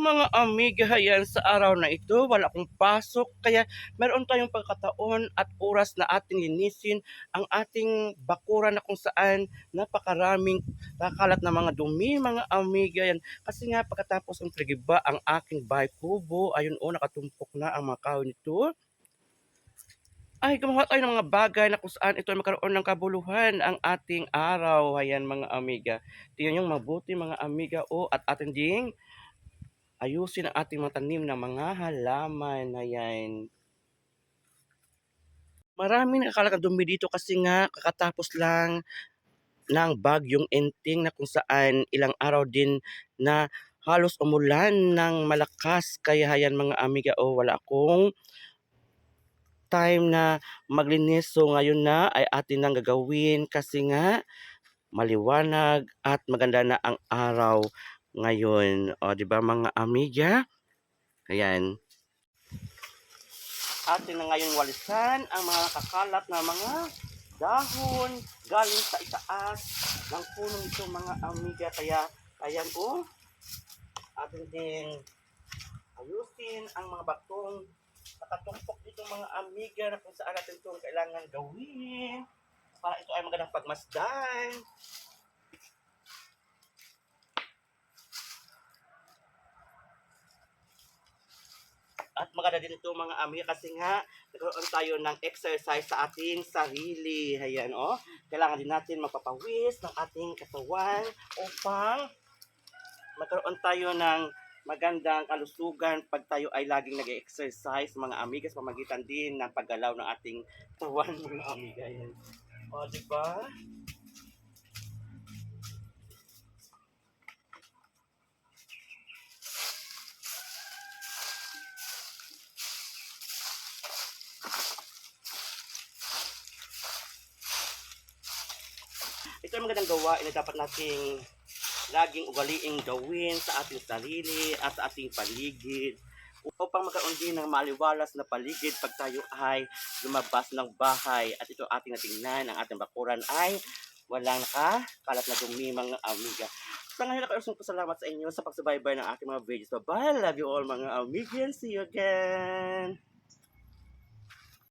mga amiga, yan sa araw na ito wala akong pasok kaya meron tayong pagkataon at oras na ating linisin ang ating bakuran na kung saan napakaraming kakalat na mga dumi mga amiga yan. Kasi nga pagkatapos ng trigiba ang aking bahay kubo, ayun o nakatumpok na ang mga kahoy nito. Ay, gumawa tayo ng mga bagay na kung saan ito ay magkaroon ng kabuluhan ang ating araw. Ayan mga amiga. Tingnan yung mabuti mga amiga o at ating ding ayusin ang ating mga tanim na mga halaman. Ayan. Maraming nakakalagang dumi dito kasi nga kakatapos lang ng bagyong Enting na kung saan ilang araw din na halos umulan ng malakas. Kaya hayan mga amiga o wala akong time na maglinis. So ngayon na ay atin nang gagawin kasi nga maliwanag at maganda na ang araw ngayon. O, di ba mga amiga? Ayan. Atin na ngayon walisan ang mga kakalat na mga dahon galing sa itaas ng puno nito mga amiga. Kaya ayan o, atin din ayusin ang mga batong nakatumpok dito mga amiga na kung saan natin itong kailangan gawin para ito ay magandang pagmasdan. At maganda din ito mga amiga kasi nga nagkaroon tayo ng exercise sa ating sarili. Ayan o. Kailangan din natin magpapawis ng ating katawan upang magkaroon tayo ng magandang kalusugan pag tayo ay laging nag-exercise mga amiga sa pamagitan din ng paggalaw ng ating katawan mga amiga. Ayan. O, diba? Ito ang magandang gawain na dapat nating laging ugaliing gawin sa ating sarili at sa ating paligid upang magkaroon din ng maliwalas na paligid pag tayo ay lumabas ng bahay. At ito ating natingnan, ang ating bakuran ay walang nakakalat na dumi mga amiga. Sa ngayon ako salamat sa inyo sa pagsubaybay ng ating mga videos. Bye! Love you all mga amiga. See you again!